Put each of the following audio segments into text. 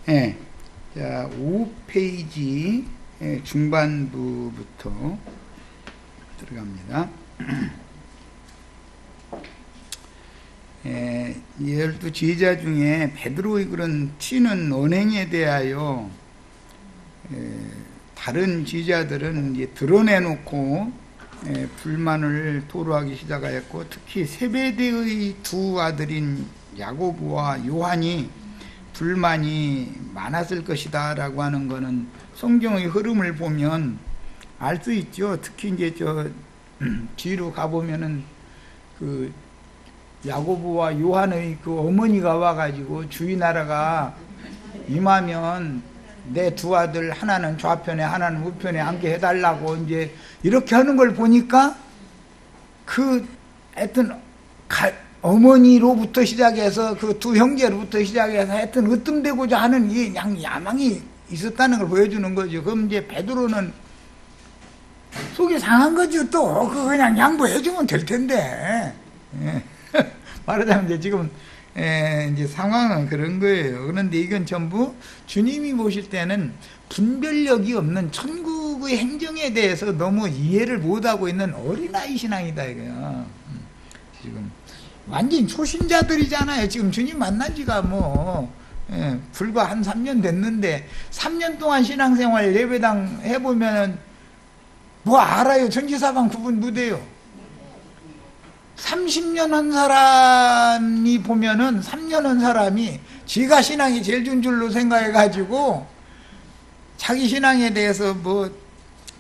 예. 자, 5페이지 중반부부터 들어갑니다. 12제자 중에 베드로의 그런 튀는 언행에 대하여 다른 제자들은 이제 드러내놓고 불만을 토로하기 시작하였고, 특히 세베대의 두 아들인 야고보와 요한이 불만이 많았을 것이다 라고 하는 것은 성경의 흐름을 보면 알 수 있죠. 특히 이제 뒤로 가보면은 그 야고보와 요한의 그 어머니가 와가지고 주인하라가 임하면 내 두 아들 하나는 좌편에 하나는 우편에 앉게 해달라고 이제 이렇게 하는 걸 보니까 하여튼 어머니로부터 시작해서 그 두 형제로부터 시작해서 하여튼 으뜸되고자 하는 이 야망이 있었다는 걸 보여주는 거죠. 그럼 이제 베드로는 속이 상한 거죠. 또 그냥 양보해주면 될 텐데. 말하자면 이제 지금 이제 상황은 그런 거예요. 그런데 이건 전부 주님이 보실 때는 분별력이 없는 천국의 행정에 대해서 너무 이해를 못하고 있는 어린아이 신앙이다 이거야. 지금 완전 초신자들이잖아요. 지금 주님 만난 지가 불과 한 3년 됐는데 3년 동안 신앙생활 예배당 해보면은 뭐 알아요. 전지사방 구분 못해요. 30년 한 사람이 보면은 3년 한 사람이 지가 신앙이 제일 준 줄로 생각해가지고 자기 신앙에 대해서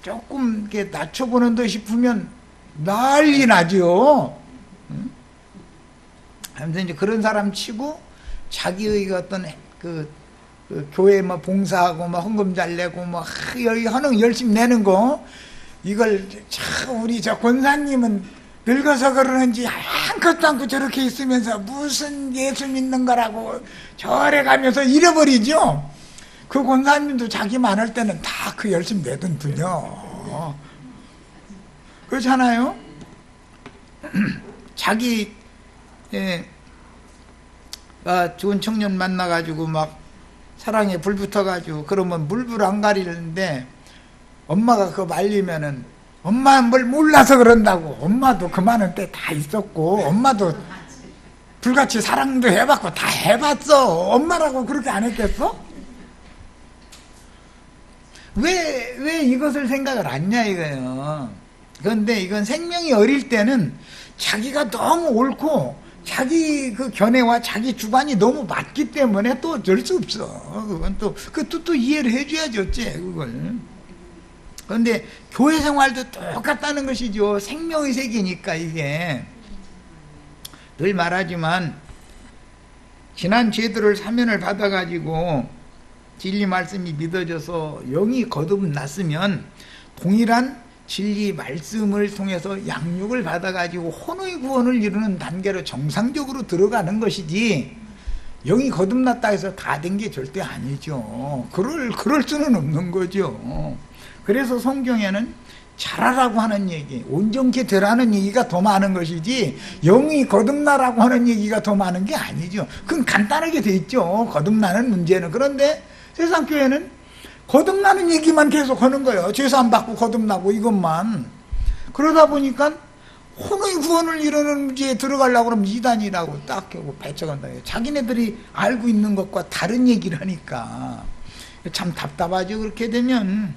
조금 이렇게 낮춰보는 듯 싶으면 난리 나죠. 아무튼 이제 그런 사람 치고 자기의 어떤 그 교회 봉사하고 헌금 잘 내고 하는 열심히 내는 거, 이걸 참 우리 권사님은 늙어서 그러는지 한것도 않고 저렇게 있으면서 무슨 예수 믿는 거라고 절에 가면서 잃어버리죠. 그 권사님도 자기 많을 때는 다 그 열심히 내던군요. 그렇잖아요. 자기 좋은 청년 만나가지고 사랑에 불 붙어가지고 그러면 물불 안 가리는데 엄마가 그거 말리면은 엄마는 뭘 몰라서 그런다고. 엄마도 그 많은 때 다 있었고 엄마도 불같이 사랑도 해봤고 다 해봤어. 엄마라고 그렇게 안 했겠어? 왜 이것을 생각을 안냐 이거예요. 그런데 이건 생명이 어릴 때는 자기가 너무 옳고 자기 그 견해와 자기 주관이 너무 맞기 때문에 또 어쩔 수 없어. 그건 또 이해를 해줘야지 어째 그걸. 그런데 교회 생활도 똑같다는 것이죠. 생명의 세계니까. 이게 늘 말하지만 지난 죄들을 사면을 받아가지고 진리 말씀이 믿어져서 영이 거듭났으면 동일한 진리 말씀을 통해서 양육을 받아가지고 혼의 구원을 이루는 단계로 정상적으로 들어가는 것이지, 영이 거듭났다 해서 다 된 게 절대 아니죠. 그럴 수는 없는 거죠. 그래서 성경에는 잘하라고 하는 얘기, 온전케 되라는 얘기가 더 많은 것이지 영이 거듭나라고 하는 얘기가 더 많은 게 아니죠. 그건 간단하게 돼 있죠. 거듭나는 문제는. 그런데 세상 교회는 거듭나는 얘기만 계속 하는 거예요. 죄사함 받고 거듭나고 이것만. 그러다 보니까 혼의 구원을 이루는 문제에 들어가려고 그러면 이단이라고 딱 하고 배척한다. 자기네들이 알고 있는 것과 다른 얘기를 하니까 참 답답하죠. 그렇게 되면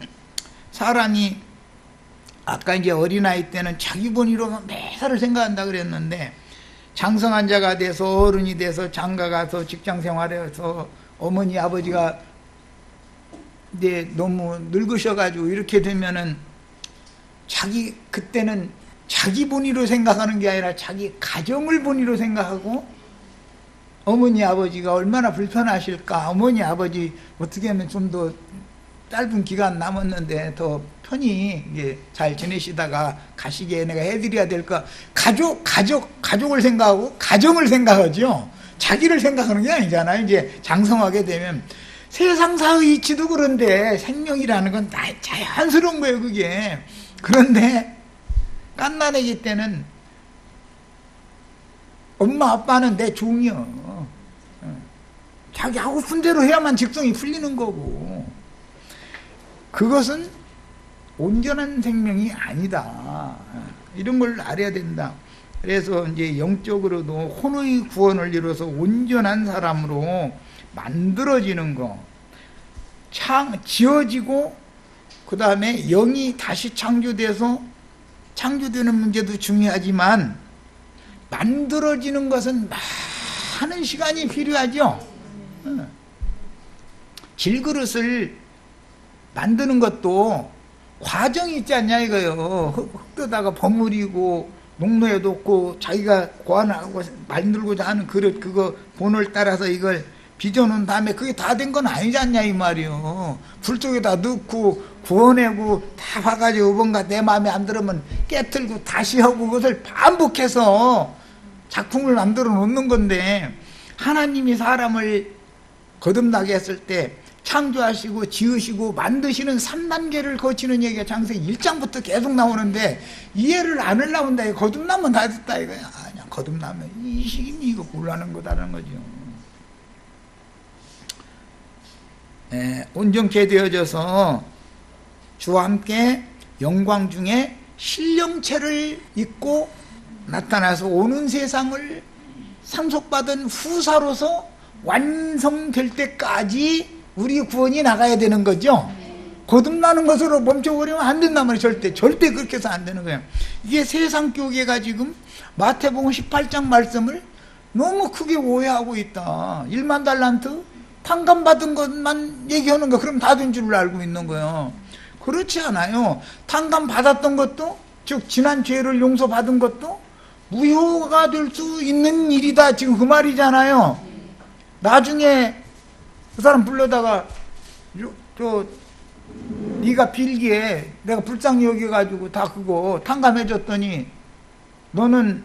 사람이, 아까 이제 어린아이 때는 자기 본의로 매사를 생각한다 그랬는데, 장성한 자가 돼서 어른이 돼서 장가 가서 직장 생활해서 어머니 아버지가 이제 너무 늙으셔가지고 이렇게 되면은 그때는 자기 본의로 생각하는 게 아니라 자기 가정을 본의로 생각하고, 어머니 아버지가 얼마나 불편하실까, 어머니 아버지 어떻게 하면 좀 더 짧은 기간 남았는데 더 편히 이제 잘 지내시다가 가시게 내가 해드려야 될까, 가족을 생각하고 가정을 생각하죠. 자기를 생각하는 게 아니잖아요. 이제 장성하게 되면 세상사의 이치도 그런데 생명이라는 건 자연스러운 거예요, 그게. 그런데 갓난아기 때는 엄마 아빠는 내 종이요. 자기 하고 싶은 대로 해야만 직성이 풀리는 거고, 그것은 온전한 생명이 아니다. 이런 걸 알아야 된다. 그래서 이제 영적으로도 혼의 구원을 이뤄서 온전한 사람으로 만들어지는 거, 지어지고 그 다음에 영이 다시 창조돼서 창조되는 문제도 중요하지만 만들어지는 것은 많은 시간이 필요하죠. 질그릇을 만드는 것도 과정이 있지 않냐 이거요. 흙에다가 버무리고 농로에 놓고 자기가 고안하고 만들고자 하는 그릇, 그거 본을 따라서 이걸 빚어놓은 다음에 그게 다 된 건 아니지 않냐 이 말이요. 불 속에다 넣고 구워내고 다 봐가지고 뭔가 내 마음에 안 들으면 깨틀고 다시 하고 그것을 반복해서 작품을 만들어 놓는 건데, 하나님이 사람을 거듭나게 했을 때 창조하시고 지으시고 만드시는 3단계를 거치는 얘기가 창세기 1장부터 계속 나오는데 이해를 안 하려면 다 거듭나면 다 됐다 이거야. 그냥 거듭나면 이 시기니 이거 곤란한 거다라는 거죠. 온전케 되어져서 주와 함께 영광 중에 신령체를 입고 나타나서 오는 세상을 상속받은 후사로서 완성될 때까지 우리 구원이 나가야 되는 거죠. 거듭나는 것으로 멈춰버리면 안 된단 말이에요. 절대 그렇게 해서 안 되는 거예요. 이게 세상 교계가 지금 마태복음 18장 말씀을 너무 크게 오해하고 있다. 1만 달란트 탕감받은 것만 얘기하는 거, 그럼 다 된 줄로 알고 있는 거예요. 그렇지 않아요. 탕감받았던 것도, 즉 지난 죄를 용서받은 것도 무효가 될 수 있는 일이다, 지금 그 말이잖아요. 나중에 그 사람 불러다가 네가 빌기에 내가 불쌍히 여겨가지고 다 그거 탕감해줬더니 너는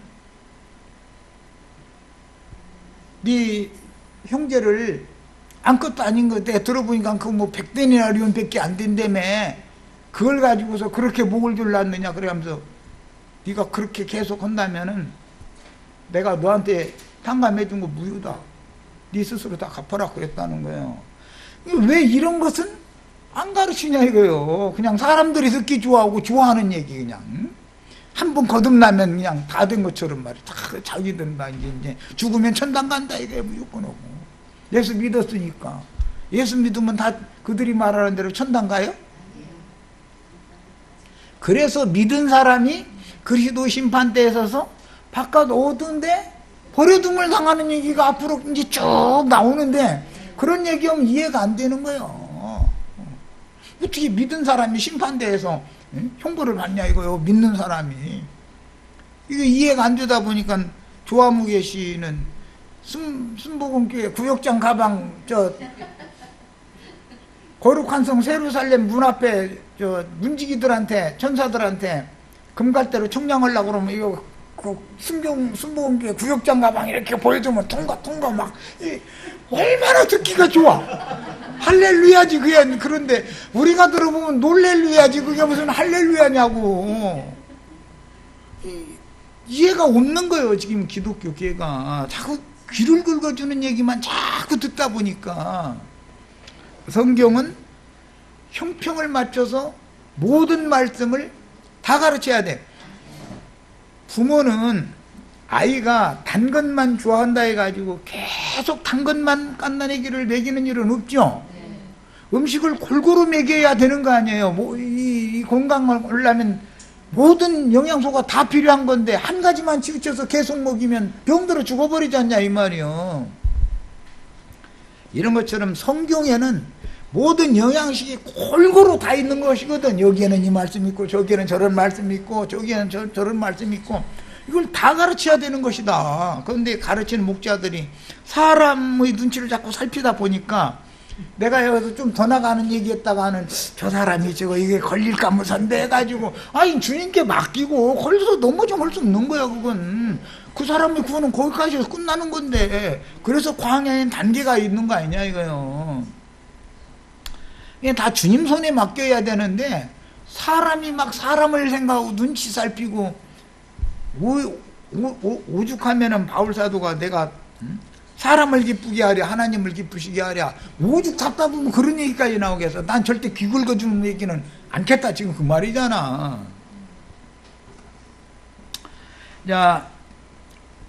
네 형제를 아무것도 아닌 것 같아. 들어보니까 그거 뭐 100데나리온 밖에 안 된다며. 그걸 가지고서 그렇게 목을 졸랐느냐 그러면서 네가 그렇게 계속 한다면은 내가 너한테 탕감해준 거 무효다. 네 스스로 다 갚아라 그랬다는 거예요. 왜 이런 것은 안 가르치냐 이거요. 그냥 사람들이 듣기 좋아하고 좋아하는 얘기, 그냥 한 번 거듭나면 그냥 다 된 것처럼 말이야. 다 자기들 다 이제 죽으면 천당 간다 이거예요. 무조건 오고. 예수 믿었으니까. 예수 믿으면 다 그들이 말하는 대로 천당 가요? 그래서 믿은 사람이 그리스도 심판대에 서서 바깥 어두운데 버려둠을 당하는 얘기가 앞으로 이제 쭉 나오는데, 그런 얘기하면 이해가 안 되는 거예요. 어떻게 믿은 사람이 심판대에서 형벌을 받냐 이거요. 믿는 사람이. 이게 이해가 안 되다 보니까 조화무게 씨는 순복음교회 구역장 가방 거룩한 성 세루살렘 문 앞에 문지기들한테, 천사들한테 금갈대로 청량하려고 그러면 이거 순복음교회 구역장 가방 이렇게 보여주면 통과 막 얼마나 듣기가 좋아. 할렐루야지 그게. 그런데 우리가 들어보면 놀렐루야지 그게 무슨 할렐루야냐고. 이해가 없는 거예요 지금 기독교 교회가. 자꾸 귀를 긁어주는 얘기만 자꾸 듣다 보니까. 성경은 형평을 맞춰서 모든 말씀을 다 가르쳐야 돼. 부모는 아이가 단 것만 좋아한다 해가지고 계속 단 것만 깐난애기를 먹이는 일은 없죠. 음식을 골고루 먹여야 되는 거 아니에요. 이 건강을 하려면 모든 영양소가 다 필요한 건데 한 가지만 치우쳐서 계속 먹이면 병들어 죽어버리지 않냐 이 말이요. 이런 것처럼 성경에는 모든 영양식이 골고루 다 있는 것이거든. 여기에는 이 말씀 있고 저기에는 저런 말씀 있고 저기에는 저런 말씀 있고, 이걸 다 가르쳐야 되는 것이다. 그런데 가르치는 목자들이 사람의 눈치를 자꾸 살피다 보니까 내가 여기서 좀 더 나가는 얘기했다가는 저 사람이 저거 이게 걸릴까 무선배 해가지고 아니 주님께 맡기고 걸려서 넘어져 할 수 없는 거야. 그건 그 사람의 구원은 거기까지 끝나는 건데, 그래서 광야에는 단계가 있는 거 아니냐 이거요. 이게 다 주님 손에 맡겨야 되는데 사람이 막 사람을 생각하고 눈치 살피고 오죽하면은 바울 사도가 내가 사람을 기쁘게 하랴 하나님을 기쁘시게 하랴. 오죽 답답하면 그런 얘기까지 나오겠어. 난 절대 귀 긁어주는 얘기는 않겠다 지금 그 말이잖아. 자,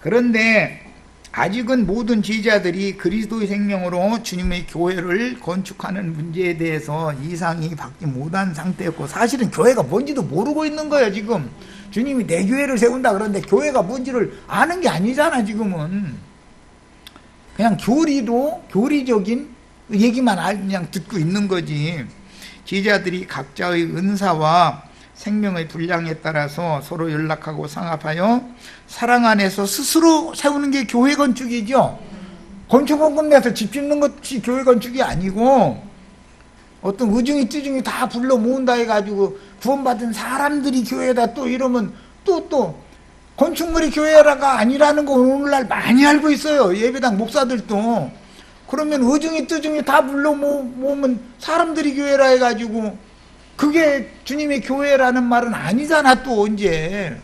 그런데 아직은 모든 제자들이 그리스도의 생명으로 주님의 교회를 건축하는 문제에 대해서 이상이 받지 못한 상태였고, 사실은 교회가 뭔지도 모르고 있는 거예요. 지금 주님이 내 교회를 세운다 그러는데 교회가 뭔지를 아는 게 아니잖아. 지금은 그냥 교리적인 얘기만 그냥 듣고 있는 거지. 제자들이 각자의 은사와 생명의 분량에 따라서 서로 연락하고 상합하여 사랑 안에서 스스로 세우는 게 교회 건축이죠. 건축원금 내서 집 짓는 것이 교회 건축이 아니고, 어떤 의중이 뜨중이 다 불러 모은다 해가지고 구원받은 사람들이 교회다 또 이러면 또 건축물이 교회라가 아니라는 거 오늘날 많이 알고 있어요. 예배당 목사들도. 그러면 의중이 뜨중이 다 불러 모으면 사람들이 교회라 해가지고 그게 주님의 교회라는 말은 아니잖아. 또 언제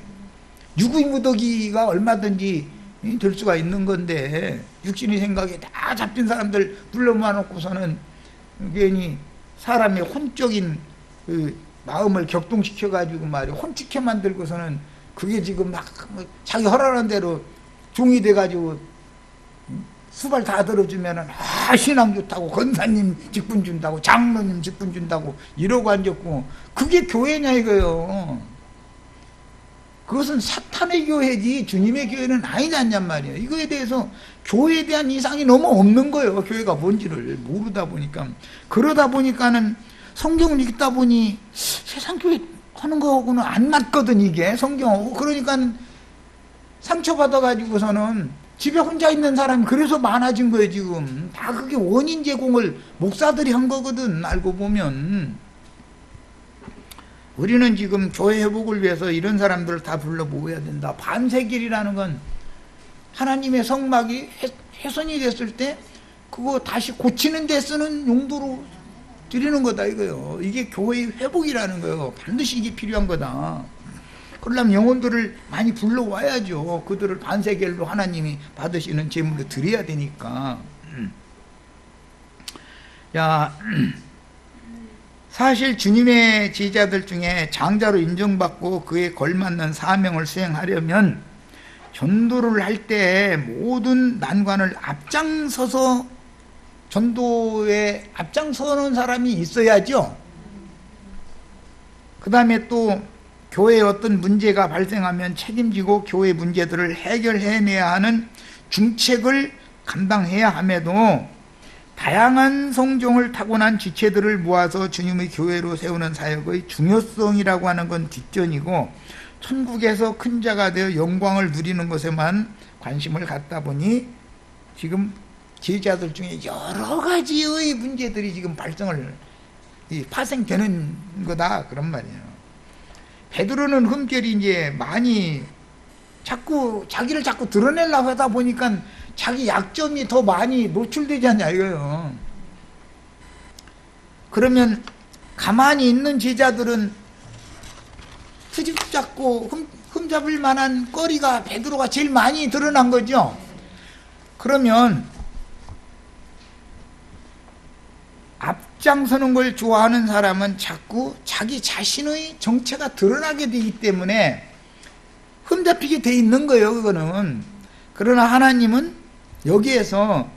육의 무더기가 얼마든지 될 수가 있는 건데, 육신의 생각에 다 잡힌 사람들 불러 모아놓고서는 괜히 사람의 혼적인 그 마음을 격동시켜 가지고 말이야 혼축해 만들고서는 그게 지금 막 자기 허락한 대로 종이 돼 가지고 수발 다 들어주면은 신앙 좋다고 권사님 직분 준다고 장로님 직분 준다고 이러고 앉았고, 그게 교회냐 이거요. 그것은 사탄의 교회지 주님의 교회는 아니지 않냔 말이에요. 이거에 대해서 교회에 대한 이상이 너무 없는 거예요. 교회가 뭔지를 모르다 보니까. 그러다 보니까는 성경을 읽다 보니 세상 교회 하는 거하고는 안 맞거든 이게 성경하고. 그러니까 상처받아 가지고서는 집에 혼자 있는 사람이 그래서 많아진 거예요. 지금 다 그게 원인 제공을 목사들이 한 거거든. 알고 보면 우리는 지금 교회 회복을 위해서 이런 사람들을 다 불러 모아야 된다. 반세길이라는 건 하나님의 성막이 훼손이 됐을 때 그거 다시 고치는 데 쓰는 용도로 드리는 거다 이거요. 이게 교회의 회복이라는 거예요. 반드시 이게 필요한 거다. 그러려면 영혼들을 많이 불러와야죠. 그들을 반세겔로 하나님이 받으시는 제물로 드려야 되니까. 야, 사실 주님의 제자들 중에 장자로 인정받고 그에 걸맞는 사명을 수행하려면 전도를 할 때 모든 난관을 앞장서서 전도에 앞장서는 사람이 있어야죠. 그 다음에 또 교회에 어떤 문제가 발생하면 책임지고 교회 문제들을 해결해내야 하는 중책을 감당해야 함에도 다양한 성종을 타고난 지체들을 모아서 주님의 교회로 세우는 사역의 중요성이라고 하는 건 뒷전이고, 천국에서 큰 자가 되어 영광을 누리는 것에만 관심을 갖다 보니 지금 제자들 중에 여러 가지의 문제들이 지금 파생되는 거다 그런 말이에요. 베드로는 흠결이 이제 많이 자기를 자꾸 드러내려고 하다 보니까 자기 약점이 더 많이 노출되지 않냐 이거예요. 그러면 가만히 있는 제자들은 트집 잡고 흠 잡을 만한 거리가 베드로가 제일 많이 드러난 거죠. 그러면 앞장서는 걸 좋아하는 사람은 자꾸 자기 자신의 정체가 드러나게 되기 때문에 흠잡히게 돼 있는 거예요. 그거는. 그러나 하나님은 여기에서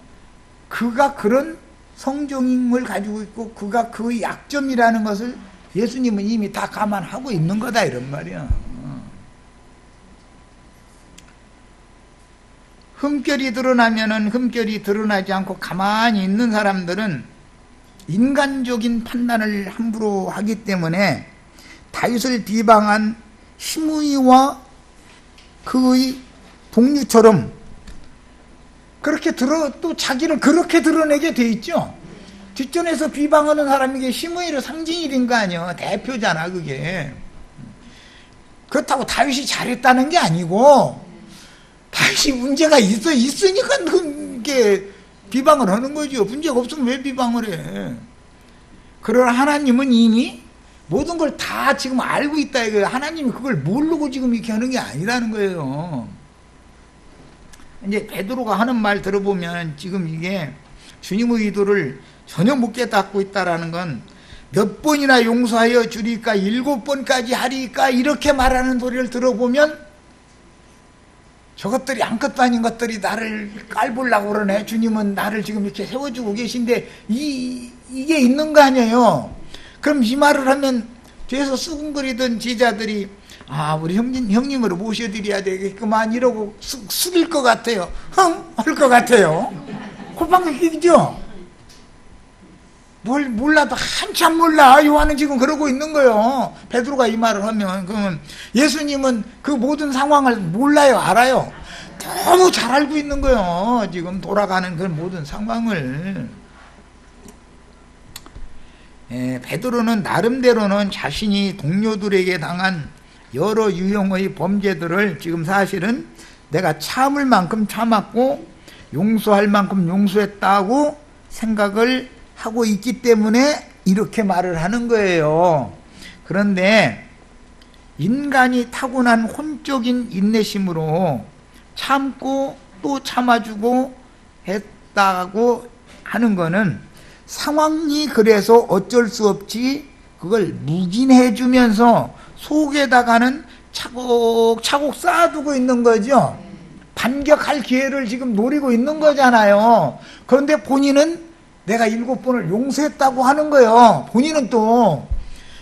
그가 그런 성종임을 가지고 있고 그가 그 약점이라는 것을 예수님은 이미 다 감안하고 있는 거다 이런 말이야. 흠결이 드러나면은 흠결이 드러나지 않고 가만히 있는 사람들은 인간적인 판단을 함부로 하기 때문에 다윗을 비방한 시므이와 그의 동료처럼 그렇게 또 자기를 그렇게 드러내게 돼 있죠. 뒷전에서 비방하는 사람에게 시므이를 상징이 된 거 아니야. 대표잖아 그게. 그렇다고 다윗이 잘했다는 게 아니고 다윗이 문제가 있으니까 그게 비방을 하는 거죠. 문제가 없으면 왜 비방을 해. 그러나 하나님은 이미 모든 걸 다 지금 알고 있다 이거예요. 하나님이 그걸 모르고 지금 이렇게 하는 게 아니라는 거예요. 이제 베드로가 하는 말 들어보면 지금 이게 주님의 의도를 전혀 못 깨닫고 있다라는 건 몇 번이나 용서하여 주리까 7번까지 하리까 이렇게 말하는 소리를 들어보면 저것들이 아무것도 아닌 것들이 나를 깔보려고 그러네. 주님은 나를 지금 이렇게 세워주고 계신데 이게 있는 거 아니에요. 그럼 이 말을 하면 뒤에서 수군거리던 제자들이 우리 형님으로 모셔드려야 되겠구만 이러고 숙일 것 같아요. 할 것 같아요. 호방이죠. 뭘 몰라도 한참 몰라. 요한은 지금 그러고 있는 거예요. 베드로가 이 말을 하면. 그러면 예수님은 그 모든 상황을 몰라요, 알아요. 너무 잘 알고 있는 거예요. 지금 돌아가는 그 모든 상황을. 베드로는 나름대로는 자신이 동료들에게 당한 여러 유형의 범죄들을 지금 사실은 내가 참을 만큼 참았고 용서할 만큼 용서했다고 생각을 하고 있기 때문에 이렇게 말을 하는 거예요. 그런데 인간이 타고난 혼적인 인내심으로 참고 또 참아주고 했다고 하는 거는 상황이 그래서 어쩔 수 없이 그걸 묵인해 주면서 속에다가는 차곡차곡 쌓아두고 있는 거죠. 반격할 기회를 지금 노리고 있는 거잖아요. 그런데 본인은 내가 7번을 용서했다고 하는 거예요. 본인은 또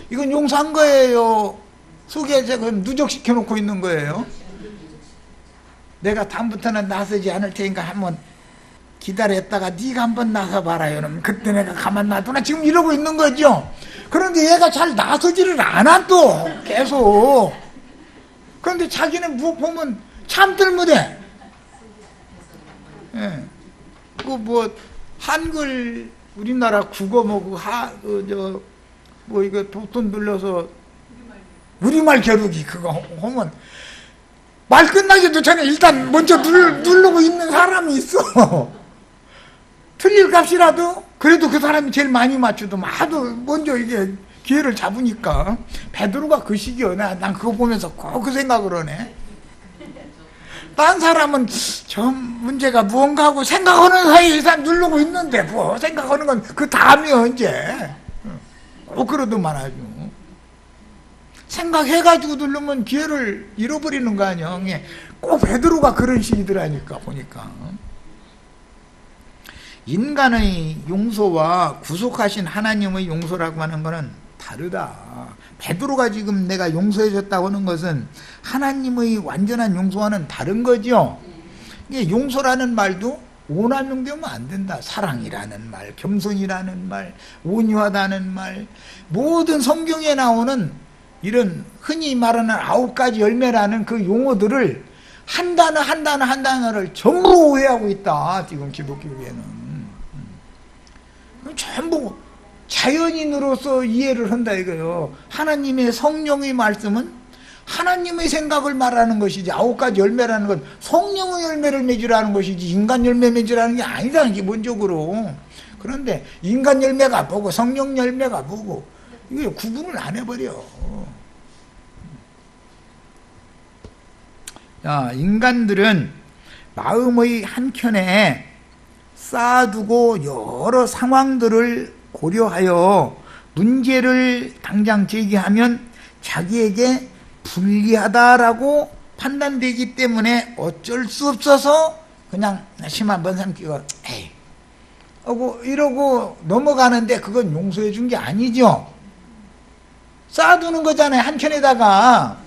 이건 용서한 거예요. 속에 제가 누적시켜 놓고 있는 거예요. 내가 다음부터는 나서지 않을 테니까 한번 기다렸다가 네가 한번 나서봐라. 그러면 그때 내가 가만 놔두나 지금 이러고 있는 거죠. 그런데 얘가 잘 나서지를 않아 또 계속. 그런데 자기는 보면 참들 못해. 한글 우리나라 국어 이거 돈 들려서 우리말 겨루기 그거 하면 말 끝나기도 전에 일단 먼저 누르고 있는 사람이 있어. 틀릴 값이라도 그래도 그 사람이 제일 많이 맞추도 하도 먼저 이게 기회를 잡으니까. 베드로가 그 시기여. 난 그거 보면서 꼭 그 생각을 하네. 딴 사람은 저 문제가 무언가 하고 생각하는 사이에 이 사람 누르고 있는데 뭐 생각하는 건 그 다음이 언제. 그러더만 아주. 생각해가지고 누르면 기회를 잃어버리는 거 아니야. 꼭 베드로가 그런 식이더라니까 보니까. 인간의 용서와 구속하신 하나님의 용서라고 하는 거는 다르다. 베드로가 지금 내가 용서해 줬다고 하는 것은 하나님의 완전한 용서와는 다른 거죠. 이게 용서라는 말도 오남용되면 안 된다. 사랑이라는 말, 겸손이라는 말, 온유하다는 말, 모든 성경에 나오는 이런 흔히 말하는 9가지 열매라는 그 용어들을 한 단어를 전부 오해하고 있다. 지금 기독교계는. 전부 자연인으로서 이해를 한다 이거요. 하나님의 성령의 말씀은 하나님의 생각을 말하는 것이지 9가지 열매라는 건 성령의 열매를 맺으라는 것이지 인간 열매 맺으라는 게 아니다 기본적으로. 그런데 인간 열매가 뭐고 성령 열매가 뭐고 이거 구분을 안 해버려. 자, 인간들은 마음의 한켠에 쌓아두고 여러 상황들을 고려하여 문제를 당장 제기하면 자기에게 불리하다라고 판단되기 때문에 어쩔 수 없어서 그냥 심 한번 삼키고 에이 하고 이러고 넘어가는데 그건 용서해 준 게 아니죠. 쌓아두는 거잖아요. 한켠에다가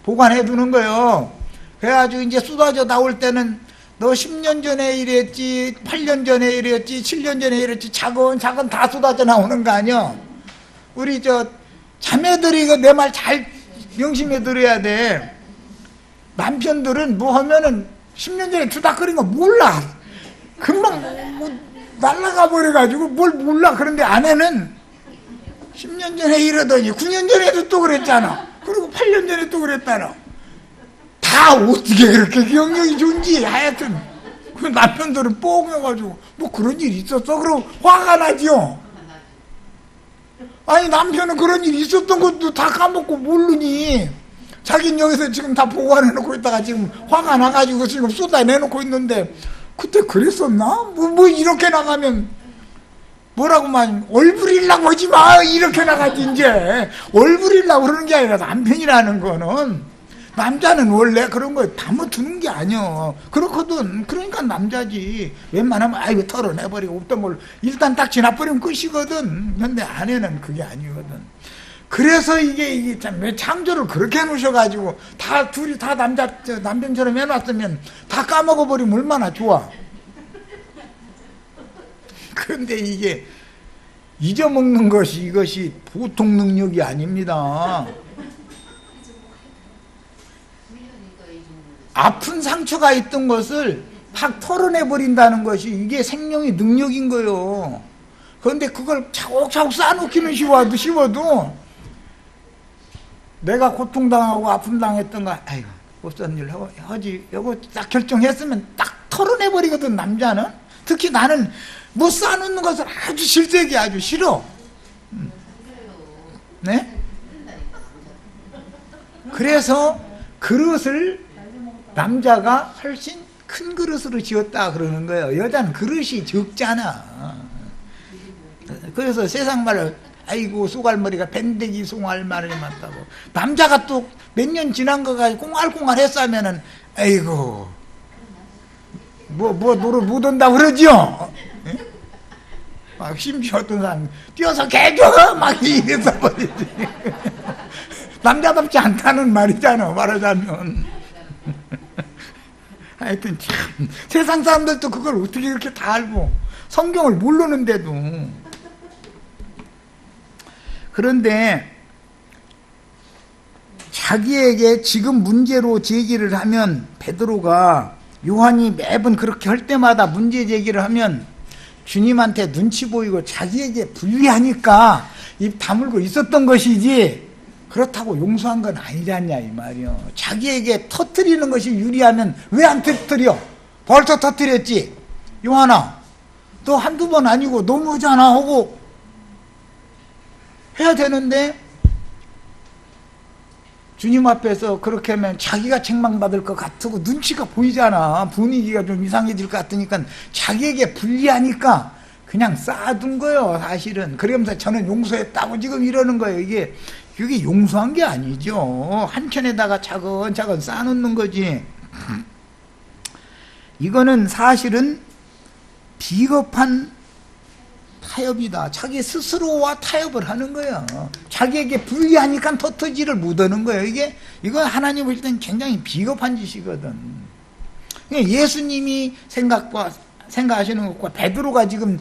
보관해 두는 거예요. 그래가지고 이제 쏟아져 나올 때는 너 10년 전에 이랬지, 8년 전에 이랬지, 7년 전에 이랬지, 차근차근 다 쏟아져 나오는 거 아니야? 우리 자매들이 내 말 잘 명심해 들어야 돼. 남편들은 뭐 하면은 10년 전에 투닥거린 거 몰라. 금방 날아가 버려가지고 뭘 몰라. 그런데 아내는 10년 전에 이러더니 9년 전에도 또 그랬잖아. 그리고 8년 전에 또 그랬잖아. 다 어떻게 그렇게 기억력이 좋은지 하여튼 그 남편들은 뽕해가지고 뭐 그런 일 있었어? 그럼 화가 나죠. 아니 남편은 그런 일 있었던 것도 다 까먹고 모르니 자기는 여기서 지금 다 보관해놓고 있다가 지금 화가 나가지고 지금 쏟아내놓고 있는데, 그때 그랬었나? 뭐 이렇게 나가면 뭐라고 만 얼부리려고 하지 마, 이렇게 나가지. 이제 얼부리려고 그러는 게 아니라, 남편이라는 거는, 남자는 원래 그런 거 담아두는 게 아니여. 그렇거든. 그러니까 남자지. 웬만하면 아이고 털어내버리고 없던 걸 일단 딱 지나버리면 끝이거든. 근데 아내는 그게 아니거든. 그래서 이게 참, 왜 창조를 그렇게 해놓으셔가지고 다 둘이 다 남편처럼 해놨으면 다 까먹어버리면 얼마나 좋아. 그런데 이게 잊어먹는 것이, 이것이 보통 능력이 아닙니다. 아픈 상처가 있던 것을 확 털어내버린다는 것이, 이게 생명의 능력인 거요. 그런데 그걸 차곡차곡 쌓아놓기는 쉬워도 내가 고통당하고 아픔당했던 거, 아이고 없었던 일 하지, 이거 딱 결정했으면 딱 털어내버리거든, 남자는. 특히 나는 뭐 쌓아놓는 것을 아주 실색이 아주 싫어. 네? 그래서 그릇을 남자가 훨씬 큰 그릇으로 지었다 그러는 거예요. 여자는 그릇이 적잖아. 그래서 세상 말로 아이고 쏘갈머리가 밴댕이 송알말이 맞다고. 남자가 또 몇 년 지난 거 가지고 꽁알꽁알 했으면은 아이고 뭐 노를 못 온다 그러죠. 예? 막 심지어 어떤 사람 뛰어서 개줘 막 이래서 버리지. 남자답지 않다는 말이잖아, 말하자면. 하여튼 참 세상 사람들도 그걸 어떻게 그렇게 다 알고 성경을 모르는데도. 그런데 자기에게 지금 문제로 제기를 하면, 베드로가 요한이 매번 그렇게 할 때마다 문제 제기를 하면 주님한테 눈치 보이고 자기에게 불리하니까 입 다물고 있었던 것이지, 그렇다고 용서한 건 아니지 않냐 이 말이요. 자기에게 터뜨리는 것이 유리하면 왜 안 터뜨려? 벌써 터뜨렸지. 요한아, 너 한두 번 아니고 너무하잖아 하고 해야 되는데, 주님 앞에서 그렇게 하면 자기가 책망받을 것 같고 눈치가 보이잖아. 분위기가 좀 이상해질 것 같으니까 자기에게 불리하니까 그냥 쌓아둔 거예요, 사실은. 그러면서 저는 용서했다고 지금 이러는 거예요. 그게 용서한 게 아니죠. 한켠에다가 차근차근 쌓아놓는 거지. 이거는 사실은 비겁한 타협이다. 자기 스스로와 타협을 하는 거예요. 자기에게 불리하니까 터트지를 못하는 거예요. 이건 하나님 볼 때는 굉장히 비겁한 짓이거든. 예수님이 생각하시는 것과 베드로가 지금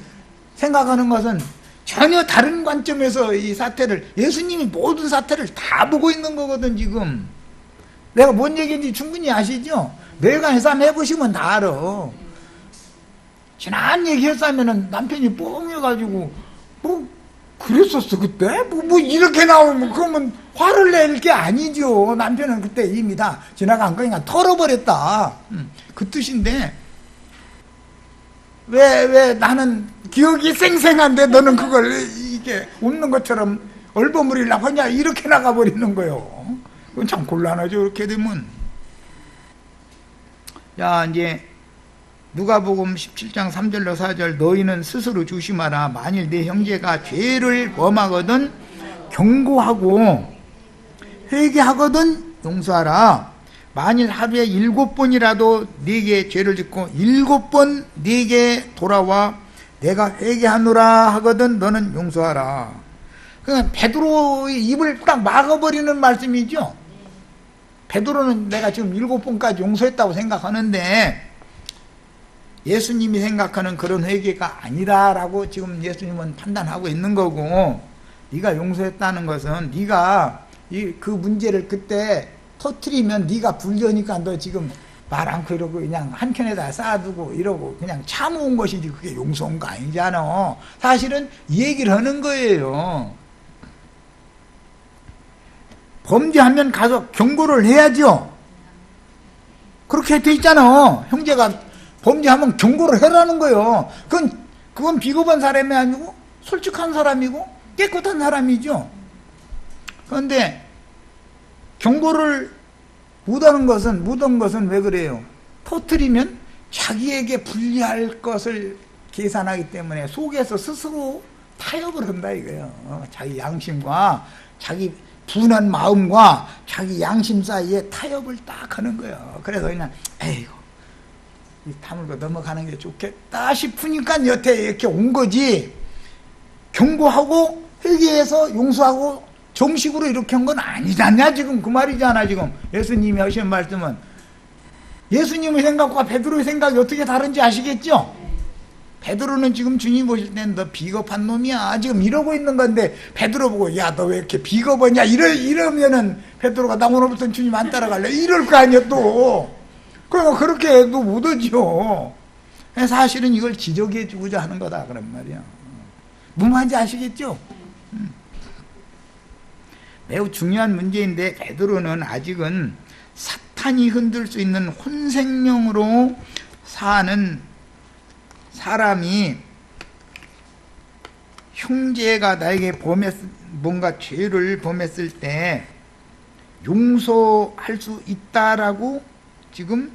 생각하는 것은 전혀 다른 관점에서 이 사태를, 예수님이 모든 사태를 다 보고 있는 거거든. 지금 내가 뭔 얘기인지 충분히 아시죠? 내가 해서 한번 해보시면 다 알아. 지난 얘기 했으면은 남편이 뻥해가지고 뭐 그랬었어 그때? 뭐 이렇게 나오면 그러면 화를 낼 게 아니죠. 남편은 그때 이미 다 지나간 거니까 털어버렸다, 그 뜻인데, 왜 나는 기억이 생생한데 너는 그걸 이게 웃는 것처럼 얼버무리려고 하냐, 이렇게 나가버리는 거예요. 그건 참 곤란하죠, 이렇게 되면. 자, 이제 누가복음 17장 3절로 4절, 너희는 스스로 조심하라. 만일 내 형제가 죄를 범하거든 경고하고 회개하거든 용서하라. 만일 하루에 7번이라도 네게 죄를 짓고 7번 네게 돌아와 내가 회개하노라 하거든 너는 용서하라. 그러니까 베드로의 입을 딱 막아버리는 말씀이죠. 베드로는 내가 지금 7번까지 용서했다고 생각하는데 예수님이 생각하는 그런 회개가 아니다라고 지금 예수님은 판단하고 있는 거고, 네가 용서했다는 것은 네가 그 문제를 그때 터뜨리면 네가 불려니까 너 지금 말 않고 이러고 그냥 한켠에다 쌓아두고 이러고 그냥 참아온 것이지, 그게 용서한 거 아니잖아. 사실은 이 얘기를 하는 거예요. 범죄하면 가서 경고를 해야죠. 그렇게 돼 있잖아. 형제가 범죄하면 경고를 해라는 거예요. 그건 비겁한 사람이 아니고 솔직한 사람이고 깨끗한 사람이죠. 그런데 경고를 묻은 것은 왜 그래요? 터뜨리면 자기에게 불리할 것을 계산하기 때문에 속에서 스스로 타협을 한다 이거예요. 자기 양심과 자기 분한 마음과 자기 양심 사이에 타협을 딱 하는 거예요. 그래서 그냥 에이구 이 다물고 넘어가는 게 좋겠다 싶으니까 여태 이렇게 온 거지, 경고하고 회개해서 용서하고 정식으로 이렇게 한 건 아니잖냐 지금 그 말이잖아. 지금 예수님이 하신 말씀은 예수님의 생각과 베드로의 생각이 어떻게 다른지 아시겠죠? 베드로는 지금 주님 보실 땐 너 비겁한 놈이야 지금 이러고 있는 건데, 베드로 보고 야 너 왜 이렇게 비겁하냐 이러면은 베드로가 나 오늘부터는 주님 안 따라갈래 이럴 거 아니야 또. 그러니까 그렇게 해도 못하죠. 사실은 이걸 지적해 주고자 하는 거다 그런 말이야. 무슨 말인지 아시겠죠? 매우 중요한 문제인데 베드로는 아직은 사탄이 흔들 수 있는 혼생령으로 사는 사람이, 형제가 나에게 뭔가 죄를 범했을 때 용서할 수 있다라고 지금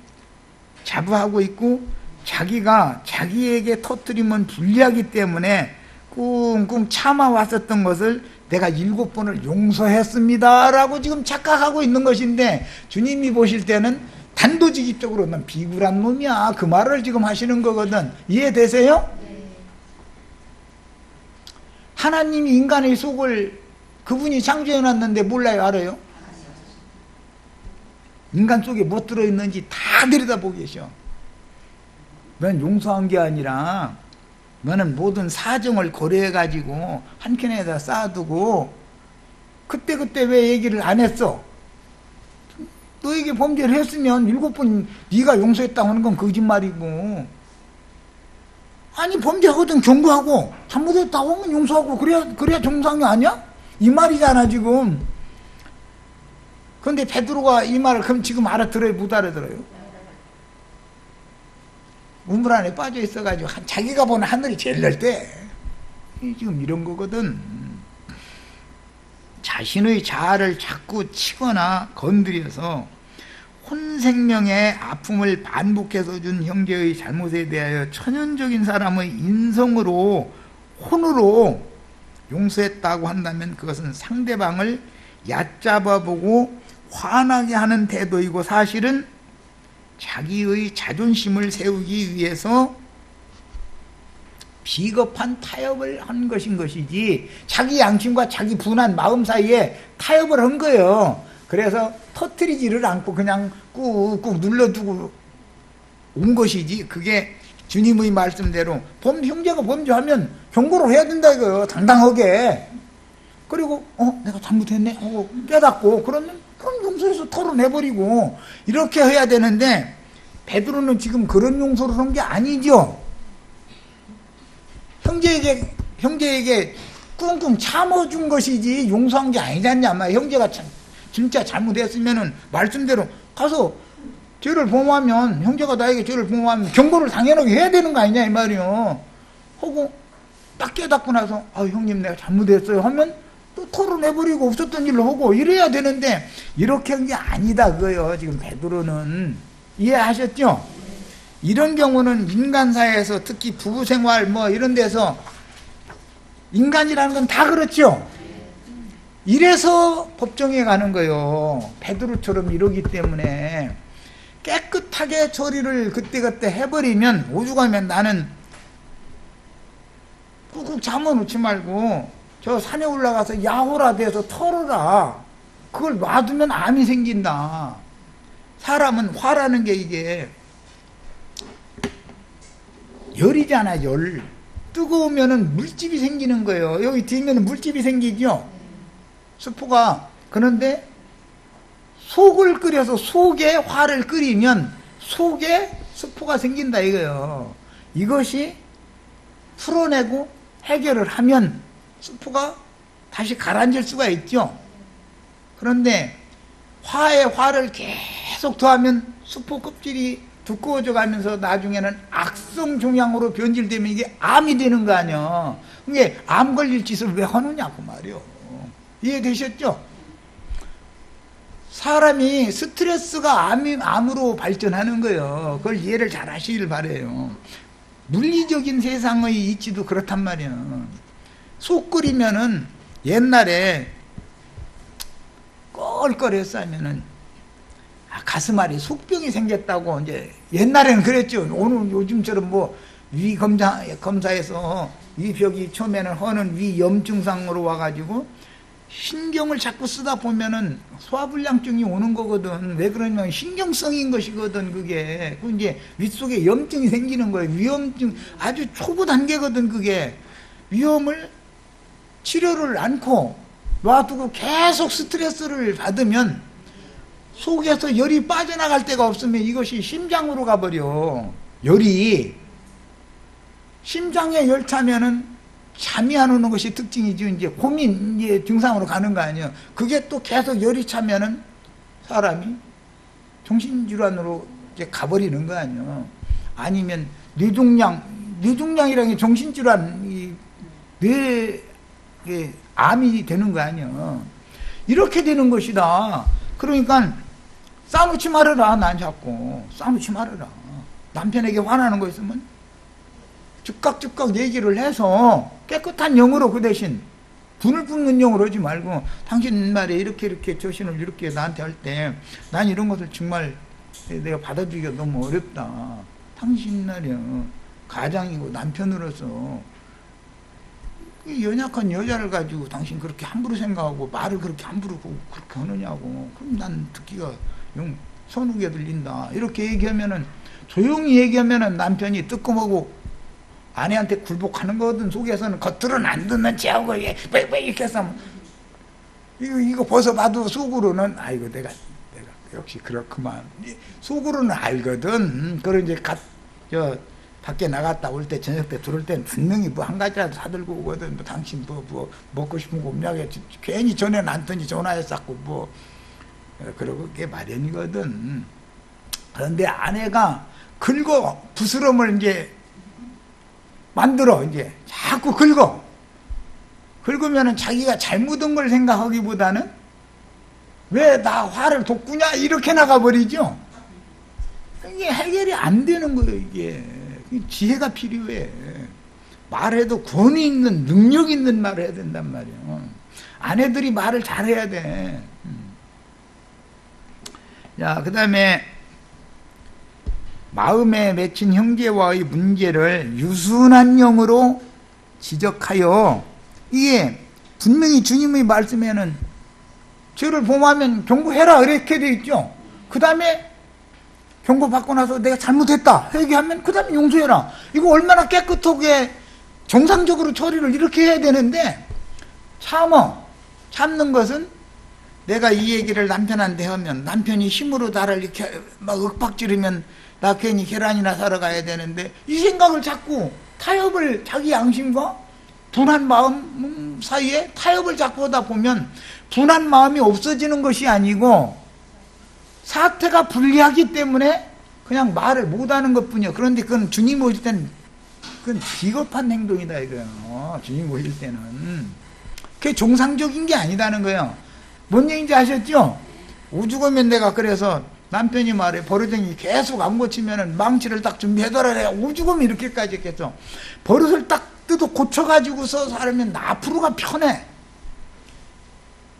자부하고 있고, 자기가 자기에게 터뜨리면 불리하기 때문에 꿍꿍 참아왔었던 것을 내가 7번을 용서했습니다 라고 지금 착각하고 있는 것인데, 주님이 보실 때는 단도직입적으로 넌 비굴한 놈이야 그 말을 지금 하시는 거거든. 이해되세요? 네. 하나님이 인간의 속을 그분이 창조해놨는데 몰라요 알아요? 인간 속에 뭐 들어있는지 다 들여다보고 계셔. 넌 용서한 게 아니라 너는 모든 사정을 고려해가지고 한 켠에다 쌓아두고 그때 왜 얘기를 안 했어? 너에게 범죄를 했으면 7번 네가 용서했다고 하는 건 거짓말이고, 아니 범죄하거든 경고하고 잘못했다고 하면 용서하고 그래야 정상이 아니야? 이 말이잖아 지금. 그런데 베드로가 이 말을 그럼 지금 알아들어요 못 알아들어요? 우물 안에 빠져 있어가지고 자기가 보는 하늘이 제일 넓대. 지금 이런 거거든. 자신의 자아를 자꾸 치거나 건드려서 혼생명의 아픔을 반복해서 준 형제의 잘못에 대하여 천연적인 사람의 인성으로 혼으로 용서했다고 한다면 그것은 상대방을 얕잡아보고 화나게 하는 태도이고, 사실은 자기의 자존심을 세우기 위해서 비겁한 타협을 한 것인 것이지, 자기 양심과 자기 분한 마음 사이에 타협을 한 거예요. 그래서 터뜨리지를 않고 그냥 꾹꾹 눌러두고 온 것이지, 그게 주님의 말씀대로 형제가 범죄하면 경고를 해야 된다 이거예요. 당당하게. 그리고 내가 잘못했네 하고 깨닫고 그러면 그럼 용서해서 털어내버리고 이렇게 해야 되는데, 베드로는 지금 그런 용서를 한 게 아니죠. 형제에게 꿍꿍 참아준 것이지 용서한 게 아니잖냐. 형제가 진짜 잘못했으면은 말씀대로 가서 죄를 범하면, 형제가 나에게 죄를 범하면 경고를 당연하게 해야 되는 거 아니냐 이 말이요. 하고 딱 깨닫고 나서 형님 내가 잘못했어요 하면 또 털어내버리고 없었던 일로 하고 이래야 되는데, 이렇게 한 게 아니다 그거예요 지금 베드로는. 이해하셨죠? 이런 경우는 인간사회에서 특히 부부생활 이런 데서, 인간이라는 건 다 그렇죠. 이래서 법정에 가는 거예요. 베드로처럼 이러기 때문에 깨끗하게 처리를 그때그때 해버리면, 오죽하면 나는 꾹꾹 잠아놓지 말고 저 산에 올라가서 야호라 돼서 털어라. 그걸 놔두면 암이 생긴다. 사람은 화라는 게 이게 열이잖아, 열. 뜨거우면은 물집이 생기는 거예요. 여기 뒤면은 물집이 생기죠? 수포가. 그런데 속을 끓여서 속에 화를 끓이면 속에 수포가 생긴다 이거예요. 이것이 풀어내고 해결을 하면 수포가 다시 가라앉을 수가 있죠. 그런데 화에 화를 계속 더하면 수포 껍질이 두꺼워져 가면서 나중에는 악성 종양으로 변질되면 이게 암이 되는 거 아니야. 이게 암 걸릴 짓을 왜 하느냐고 말이요. 이해되셨죠? 사람이 스트레스가 암으로 발전하는 거예요. 그걸 이해를 잘 하시길 바라요. 물리적인 세상의 이치도 그렇단 말이야. 속 끓이면은 옛날에 껄껄했으면은 가슴앓이 속병이 생겼다고 이제 옛날에는 그랬죠. 오늘 요즘처럼 뭐 위 검사에서 위벽이 처음에는 허는 위염 증상으로 와가지고 신경을 자꾸 쓰다 보면은 소화불량증이 오는 거거든. 왜 그러냐면 신경성인 것이거든. 그게 그 이제 윗속에 염증이 생기는 거예요. 위염증 아주 초보 단계거든. 그게 위험을 치료를 않고 놔두고 계속 스트레스를 받으면 속에서 열이 빠져나갈 데가 없으면 이것이 심장으로 가버려. 열이 심장에 열 차면은 잠이 안 오는 것이 특징이죠. 이제 고민 이제 증상으로 가는 거 아니에요. 그게 또 계속 열이 차면은 사람이 정신질환으로 이제 가버리는 거 아니에요. 아니면 뇌종양이라는 게 정신질환, 뇌 암이 되는 거 아니에요. 이렇게 되는 것이다. 그러니까 싸놓지 말아라. 난 자꾸 싸놓지 말아라. 남편에게 화나는 거 있으면 즉각 얘기를 해서 깨끗한 영어로 그 대신 분을 뿜는 영어로 하지 말고 당신 말에 이렇게 저신을 이렇게 나한테 할 때 난 이런 것을 정말 내가 받아주기가 너무 어렵다. 당신 말이야 가장이고 남편으로서 연약한 여자를 가지고 당신 그렇게 함부로 생각하고 말을 그렇게 함부로 그렇게 하느냐고. 그럼 난 듣기가 영 선우게 들린다. 이렇게 얘기하면은 조용히 얘기하면은 남편이 뜨끔하고 아내한테 굴복하는 거거든. 속에서는 겉으로는 안 듣는 쟤하고 왜 이렇게 해서 이거 벗어봐도 속으로는 아이고 내가 역시 그렇구만. 속으로는 알거든. 그런 이제 밖에 나갔다 올 때 저녁 때 들어올 때는 분명히 뭐 한 가지라도 사들고 오거든. 뭐 당신 뭐 먹고 싶은 거 없냐고 괜히 전에는 않더니 전화했었고 뭐 그러고 그게 마련이거든. 그런데 아내가 긁어 부스럼을 이제 만들어 이제 자꾸 긁으면은 자기가 잘못한 걸 생각하기보다는 왜 나 화를 돋구냐 이렇게 나가버리죠. 이게 해결이 안 되는 거예요. 이게 지혜가 필요해. 말해도 권위 있는 능력 있는 말을 해야 된단 말이에요. 아내들이 말을 잘해야 돼. 자, 그 다음에 마음에 맺힌 형제와의 문제를 유순한 영으로 지적하여, 이게 분명히 주님의 말씀에는 죄를 범하면 경고해라 이렇게 돼 있죠. 그 다음에 경고받고 나서 내가 잘못했다 회개하면 그 다음에 용서해라. 이거 얼마나 깨끗하게 정상적으로 처리를 이렇게 해야 되는데 참는 것은 내가 이 얘기를 남편한테 하면 남편이 힘으로 나를 이렇게 막 윽박지르면 나 괜히 계란이나 사러 가야 되는데 이 생각을 자꾸 타협을 자기 양심과 분한 마음 사이에 타협을 자꾸 하다 보면 분한 마음이 없어지는 것이 아니고 사태가 불리하기 때문에 그냥 말을 못하는 것뿐이야. 그런데 그건 주님 오실 때는 그건 비겁한 행동이다 이거예요. 주님 오실 때는 그게 정상적인 게 아니다는 거예요. 뭔 얘기인지 아셨죠? 오죽하면 내가 그래서 남편이 말해 버릇이 계속 안 고치면은 망치를 딱 준비해둬라. 내가 오죽하면 이렇게까지 했겠죠. 버릇을 딱 뜯어 고쳐가지고서 살면 앞으로가 편해.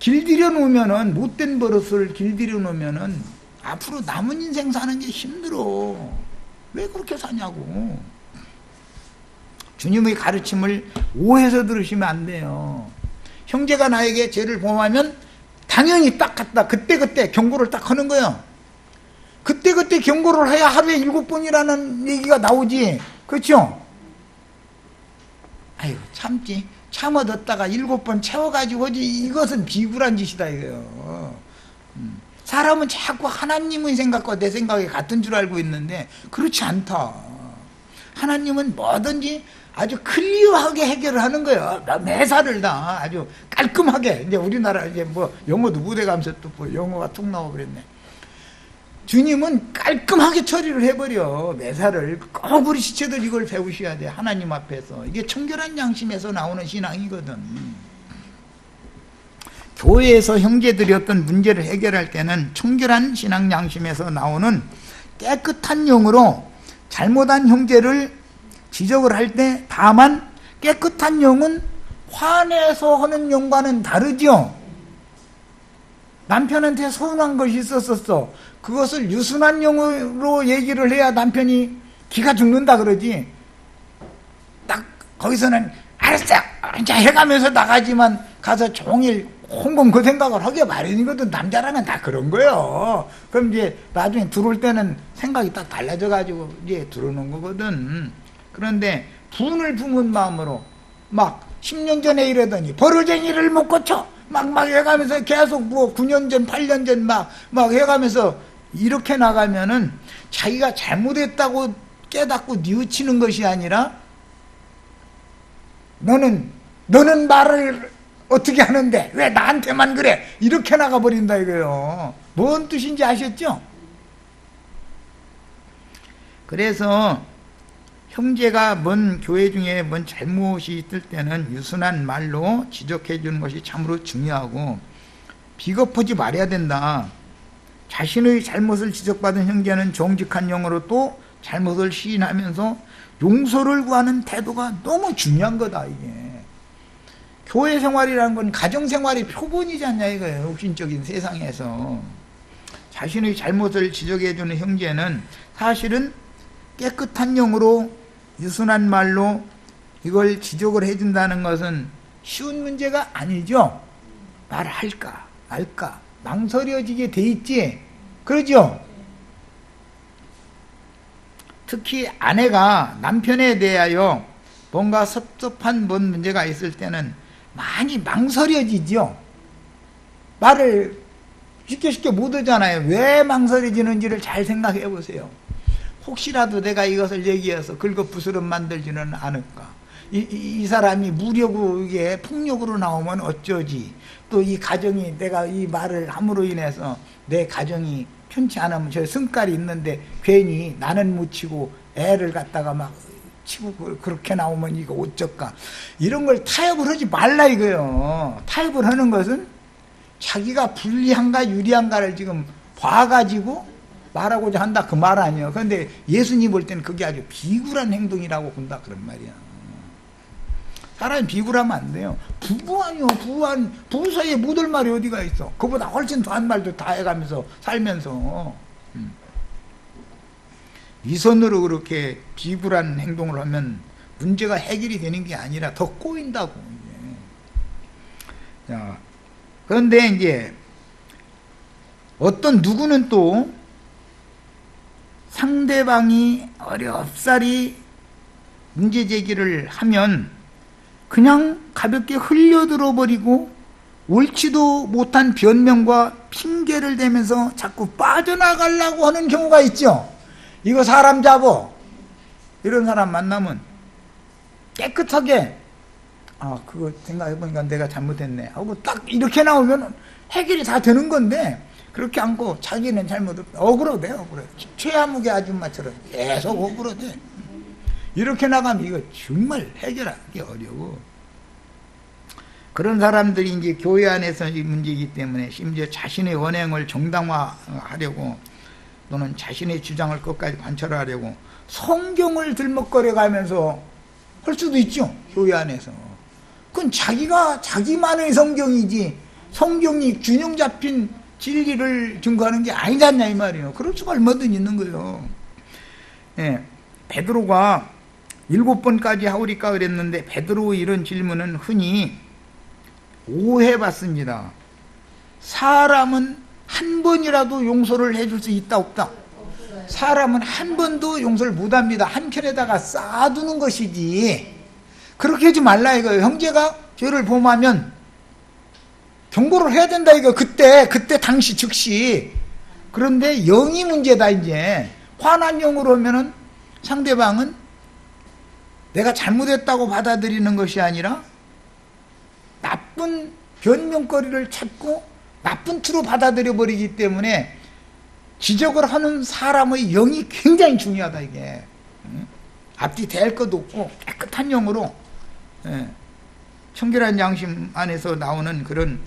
길들여 놓으면은 못된 버릇을 길들여 놓으면은 앞으로 남은 인생 사는 게 힘들어. 왜 그렇게 사냐고. 주님의 가르침을 오해해서 들으시면 안 돼요. 형제가 나에게 죄를 범하면 당연히 딱 갖다 그때 경고를 딱 하는 거예요. 그때 경고를 해야 하루에 7번이라는 얘기가 나오지. 그렇죠? 아이고 참지. 참아뒀다가 7번 채워가지고 하지. 이것은 비굴한 짓이다 이거요. 사람은 자꾸 하나님의 생각과 내 생각이 같은 줄 알고 있는데 그렇지 않다. 하나님은 뭐든지 아주 클리어하게 해결을 하는 거예요. 매사를 다 아주 깔끔하게. 이제 우리나라 이제 뭐 영어도 무대 가면서 또 뭐 영어가 툭 나와버렸네. 주님은 깔끔하게 처리를 해버려. 매사를. 꼭 우리 시체들 이걸 배우셔야 돼. 하나님 앞에서. 이게 청결한 양심에서 나오는 신앙이거든. 교회에서 형제들이 어떤 문제를 해결할 때는 청결한 신앙 양심에서 나오는 깨끗한 영으로 잘못한 형제를 지적을 할 때, 다만 깨끗한 영은 화내서 하는 영과는 다르죠. 남편한테 서운한 것이 있었었어. 그것을 유순한 영으로 얘기를 해야 남편이 기가 죽는다 그러지. 딱 거기서는 알았어 이제 해가면서 나가지만 가서 종일 홍금 그 생각을 하게 마련이거든. 남자라면 다 그런 거예요. 그럼 이제 나중에 들어올 때는 생각이 딱 달라져 가지고 이제 들어오는 거거든. 그런데 분을 품은 마음으로 막 10년 전에 이러더니 버르쟁이를 못 고쳐 막 해가면서 계속 뭐 9년 전 8년 전 막 해가면서 이렇게 나가면은 자기가 잘못했다고 깨닫고 뉘우치는 것이 아니라 너는 말을 어떻게 하는데 왜 나한테만 그래 이렇게 나가버린다 이거요. 뭔 뜻인지 아셨죠? 그래서 형제가 뭔 교회 중에 뭔 잘못이 있을 때는 유순한 말로 지적해 주는 것이 참으로 중요하고 비겁하지 말아야 된다. 자신의 잘못을 지적받은 형제는 정직한 영으로 또 잘못을 시인하면서 용서를 구하는 태도가 너무 중요한 거다. 이게 교회 생활이라는 건 가정생활의 표본이지 않냐 이거예요. 육신적인 세상에서 자신의 잘못을 지적해 주는 형제는 사실은 깨끗한 영으로 유순한 말로 이걸 지적을 해준다는 것은 쉬운 문제가 아니죠. 말할까 말까 망설여지게 돼 있지. 그러죠? 특히 아내가 남편에 대하여 뭔가 섭섭한 뭔 문제가 있을 때는 많이 망설여지죠. 말을 쉽게 못 하잖아요. 왜 망설여지는지를 잘 생각해 보세요. 혹시라도 내가 이것을 얘기해서 긁어부스럼 만들지는 않을까. 이 사람이 무력으로 이게 폭력으로 나오면 어쩌지. 또 이 가정이 내가 이 말을 함으로 인해서 내 가정이 편치 않으면 저 성깔이 있는데 괜히 나는 못 치고 애를 갖다가 막 치고 그렇게 나오면 이거 어쩔까. 이런 걸 타협을 하지 말라 이거예요. 타협을 하는 것은 자기가 불리한가 유리한가를 지금 봐가지고 말하고자 한다 그 말 아니에요. 그런데 예수님 볼 때는 그게 아주 비굴한 행동이라고 본다 그런 말이야. 사람이 비굴하면 안 돼요. 부부 아니요. 부부 사이에 묻을 말이 어디가 있어. 그보다 훨씬 더한 말도 다 해가면서 살면서 위선으로 그렇게 비굴한 행동을 하면 문제가 해결이 되는 게 아니라 더 꼬인다고. 자, 그런데 이제 어떤 누구는 또 상대방이 어렵사리 문제 제기를 하면 그냥 가볍게 흘려들어 버리고 옳지도 못한 변명과 핑계를 대면서 자꾸 빠져나가려고 하는 경우가 있죠. 이거 사람 잡어. 이런 사람 만나면 깨끗하게 그거 생각해보니까 내가 잘못했네 하고 딱 이렇게 나오면 해결이 다 되는 건데 그렇게 않고 자기는 잘못 억울하대. 최아무개 아줌마처럼 계속 억울하대. 이렇게 나가면 이거 정말 해결하기 어려워. 그런 사람들이 이제 교회 안에서 이 문제이기 때문에 심지어 자신의 원행을 정당화하려고 또는 자신의 주장을 끝까지 관철하려고 성경을 들먹거려 가면서 할 수도 있죠. 교회 안에서. 그건 자기만의 성경이지 성경이 균형 잡힌 진리를 증거하는 게 아니지 않냐 이 말이에요. 그럴 수가 얼마든지 있는 거예요. 예, 베드로가 7번까지 하오리까 그랬는데 베드로의 이런 질문은 흔히 오해받습니다. 사람은 한 번이라도 용서를 해줄 수 있다 없다? 사람은 한 번도 용서를 못합니다. 한켠에다가 쌓아두는 것이지 그렇게 하지 말라 이거예요. 형제가 죄를 범하면 경고를 해야 된다 이거. 그때 당시 즉시. 그런데 영이 문제다. 이제 화난 영으로 하면은 상대방은 내가 잘못했다고 받아들이는 것이 아니라 나쁜 변명거리를 찾고 나쁜 투로 받아들여 버리기 때문에 지적을 하는 사람의 영이 굉장히 중요하다 이게. 앞뒤 댈 것도 없고 깨끗한 영으로 청결한 양심 안에서 나오는 그런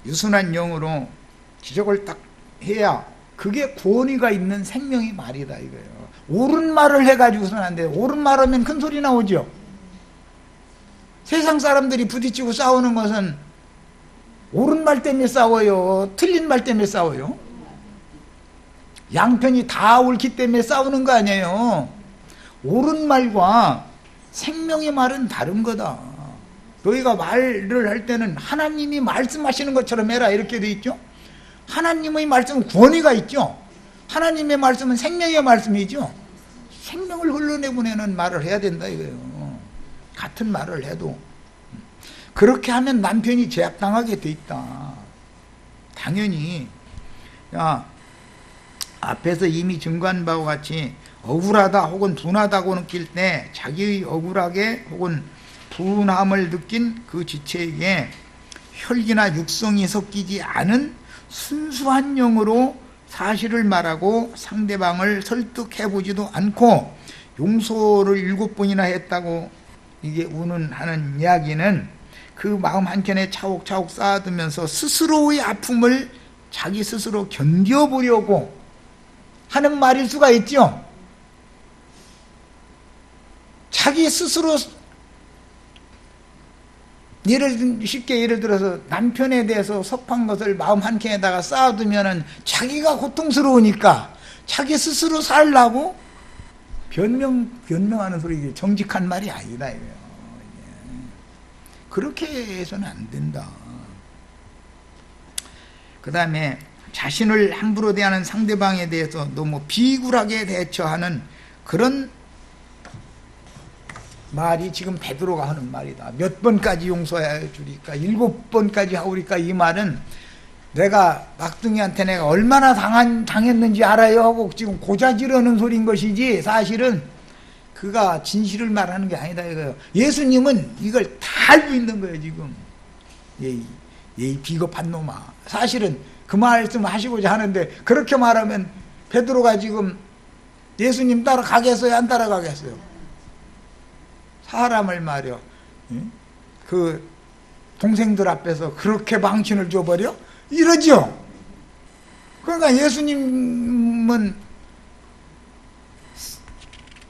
유순한 영으로 지적을 딱 해야 그게 권위가 있는 생명의 말이다 이거예요. 옳은 말을 해가지고서는 안 돼요. 옳은 말 하면 큰 소리 나오죠. 세상 사람들이 부딪히고 싸우는 것은 옳은 말 때문에 싸워요? 틀린 말 때문에 싸워요? 양편이 다 옳기 때문에 싸우는 거 아니에요. 옳은 말과 생명의 말은 다른 거다. 너희가 말을 할 때는 하나님이 말씀하시는 것처럼 해라 이렇게 돼 있죠. 하나님의 말씀은 권위가 있죠. 하나님의 말씀은 생명의 말씀이죠. 생명을 흘러내보내는 말을 해야 된다 이거예요. 같은 말을 해도 그렇게 하면 남편이 제압당하게 돼 있다. 당연히 야 앞에서 이미 증거한 바와 같이 억울하다 혹은 분하다고 느낄 때 자기의 억울하게 혹은 분함을 느낀 그 지체에게 혈기나 육성이 섞이지 않은 순수한 영으로 사실을 말하고 상대방을 설득해보지도 않고 용서를 7번이나 했다고 이게 운운하는 이야기는 그 마음 한켠에 차곡차곡 쌓아두면서 스스로의 아픔을 자기 스스로 견뎌보려고 하는 말일 수가 있죠. 자기 스스로 쉽게 예를 들어서 남편에 대해서 섭한 것을 마음 한켠에다가 쌓아두면은 자기가 고통스러우니까 자기 스스로 살라고 변명하는 소리, 이게 정직한 말이 아니다 이거예요. 그렇게 해서는 안 된다. 그 다음에 자신을 함부로 대하는 상대방에 대해서 너무 비굴하게 대처하는 그런 말이 지금 베드로가 하는 말이다. 몇 번까지 용서해 주리까? 7번까지 하오리까? 이 말은 내가 막둥이한테 내가 얼마나 당했는지 알아요 하고 지금 고자지르는 소리인 것이지 사실은 그가 진실을 말하는 게 아니다 이거예요. 예수님은 이걸 다 알고 있는 거예요 지금. 예의 비겁한 놈아. 사실은 그 말씀 하시고자 하는데 그렇게 말하면 베드로가 지금 예수님 따라가겠어요 안 따라가겠어요? 사람을 말이요 그 동생들 앞에서 그렇게 망신을 줘버려? 이러죠. 그러니까 예수님은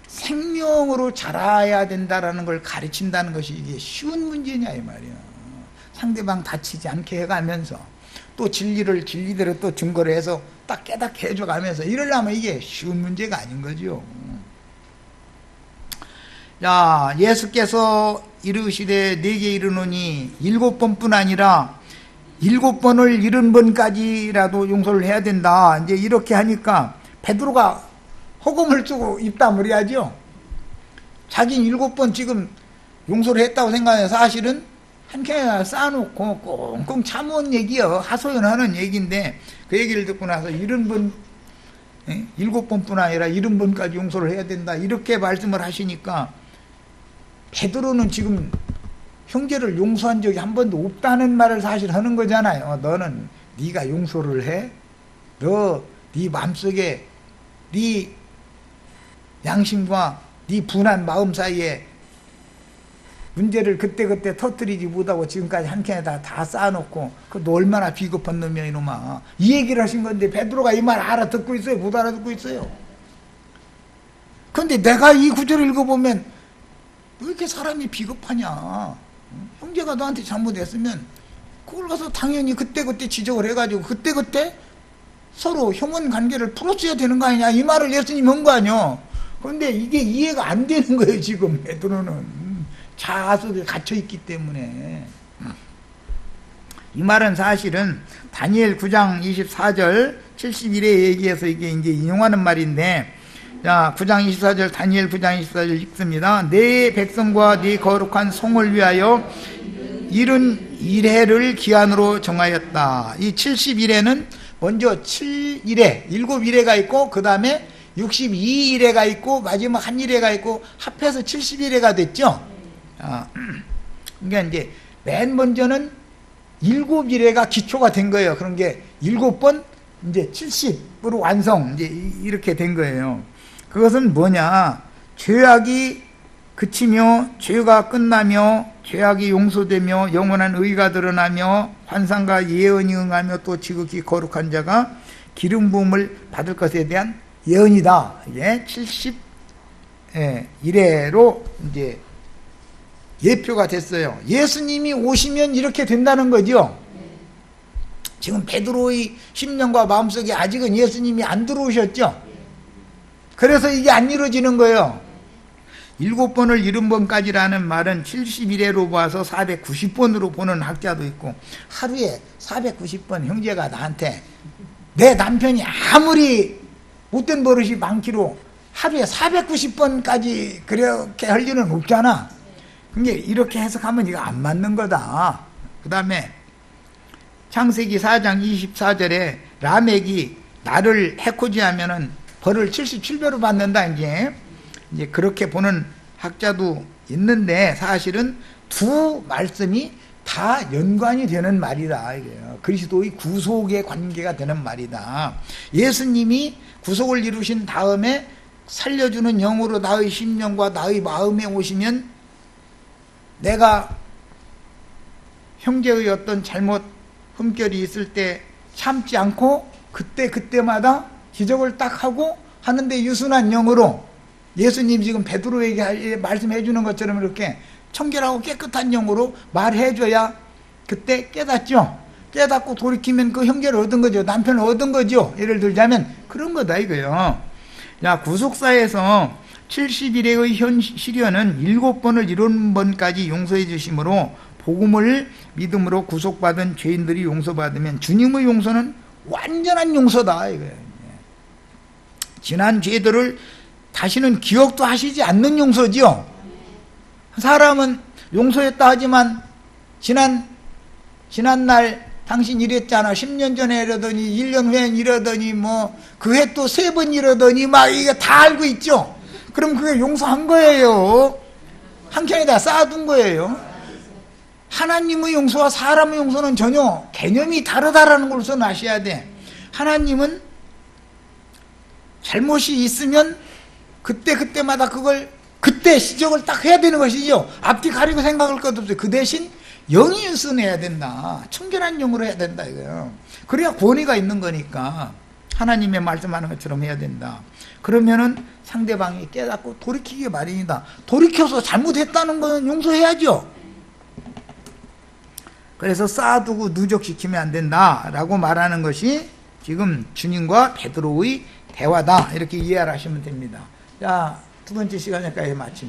생명으로 자라야 된다라는 걸 가르친다는 것이 이게 쉬운 문제냐 이 말이야. 상대방 다치지 않게 해가면서 또 진리를 진리대로 또 증거를 해서 딱 깨닫게 해줘가면서 이러려면 이게 쉬운 문제가 아닌 거죠. 자, 예수께서 이르시되 내게 이르노니 7번뿐 아니라 7번을 70번까지라도 용서를 해야 된다. 이제 이렇게 하니까 베드로가 허금을 쓰고 입담을 해야죠. 자긴 7번 지금 용서를 했다고 생각해요. 사실은 한캔에 쌓아놓고 꽁꽁 참은 얘기요. 하소연하는 얘기인데 그 얘기를 듣고 나서 70번 7번뿐 아니라 70번까지 용서를 해야 된다. 이렇게 말씀을 하시니까 베드로는 지금 형제를 용서한 적이 한 번도 없다는 말을 사실 하는 거잖아요. 너는 네가 용서를 해? 네 마음속에 네 양심과 네 분한 마음 사이에 문제를 그때그때 터뜨리지 못하고 지금까지 한켠에다 다 쌓아놓고 너 얼마나 비겁한 놈이야 이놈아. 이 얘기를 하신 건데 베드로가 이 말 알아듣고 있어요? 못 알아듣고 있어요? 그런데 내가 이 구절을 읽어보면 왜 이렇게 사람이 비겁하냐. 형제가 너한테 잘못했으면 그걸 가서 당연히 그때그때 지적을 해가지고 그때그때 서로 형은 관계를 풀었어야 되는 거 아니냐 이 말을 예수님이 한 거 아니야. 그런데 이게 이해가 안 되는 거예요 지금 베드로는. 자아 속에 갇혀있기 때문에. 이 말은 사실은 다니엘 9장 24절 71에 얘기해서 이게 이제 인용하는 말인데, 자, 9장 24절, 다니엘 9장 24절 읽습니다. 내 백성과 네 거룩한 성을 위하여 71회를 기한으로 정하였다. 이 71회는 먼저 7일에, 7일회가 있고, 그 다음에 62일회가 있고, 마지막 한 일회가 있고, 합해서 71회가 됐죠? 그러니까 이제 맨 먼저는 7일회가 기초가 된 거예요. 그런 게 7번, 이제 70으로 완성, 이제 이렇게 된 거예요. 그것은 뭐냐? 죄악이 그치며 죄가 끝나며 죄악이 용서되며 영원한 의가 드러나며 환상과 예언이 응하며 또 지극히 거룩한 자가 기름 부음을 받을 것에 대한 예언이다. 이게 71회로 이제 예표가 됐어요. 예수님이 오시면 이렇게 된다는 거죠. 지금 베드로의 심령과 마음속에 아직은 예수님이 안 들어오셨죠. 그래서 이게 안 이루어지는 거예요. 7번을 70번까지라는 말은 71회로 봐서 490번으로 보는 학자도 있고, 하루에 490번 형제가 나한테 내 남편이 아무리 못된 버릇이 많기로 하루에 490번까지 그렇게 할 일은 없잖아. 근데 이렇게 해석하면 이거 안 맞는 거다. 그 다음에 창세기 4장 24절에 라멕이 나를 해코지하면은 벌을 77배로 받는다. 이제 그렇게 보는 학자도 있는데, 사실은 두 말씀이 다 연관이 되는 말이다. 이게요. 그리스도의 구속의 관계가 되는 말이다. 예수님이 구속을 이루신 다음에 살려주는 영으로 나의 심령과 나의 마음에 오시면 내가 형제의 어떤 잘못 흠결이 있을 때 참지 않고 그때마다 지적을 딱 하고 하는데, 유순한 영으로 예수님 지금 베드로에게 말씀해 주는 것처럼 이렇게 청결하고 깨끗한 영으로 말해줘야 그때 깨닫죠. 깨닫고 돌이키면 그 형제를 얻은 거죠. 남편을 얻은 거죠. 예를 들자면 그런 거다 이거요. 야, 구속사에서 71회의 현 시련은 7번을 70번까지 용서해 주심으로 복음을 믿음으로 구속받은 죄인들이 용서받으면 주님의 용서는 완전한 용서다 이거예요. 지난 죄들을 다시는 기억도 하시지 않는 용서죠. 사람은 용서했다 하지만 지난날 당신 이랬잖아, 10년 전에 이러더니 1년 후엔 이러더니 뭐 그 해 또 3번 이러더니 막 이게 다 알고 있죠. 그럼 그게 용서한 거예요. 한 캔에다 쌓아둔 거예요. 하나님의 용서와 사람의 용서는 전혀 개념이 다르다라는 걸 우선 아셔야 돼. 하나님은 잘못이 있으면 그때마다 그걸 그때 시적을 딱 해야 되는 것이죠. 앞뒤 가리고 생각할 것도 없어요. 그 대신 영이 유순해야 된다. 청결한 영으로 해야 된다 이거예요. 그래야 권위가 있는 거니까 하나님의 말씀하는 것처럼 해야 된다. 그러면은 상대방이 깨닫고 돌이키기 마련이다. 돌이켜서 잘못했다는 건 용서해야죠. 그래서 쌓아두고 누적시키면 안 된다라고 말하는 것이 지금 주님과 베드로의 대화다. 이렇게 이해를 하시면 됩니다. 자, 두 번째 시간까지 마칩니다.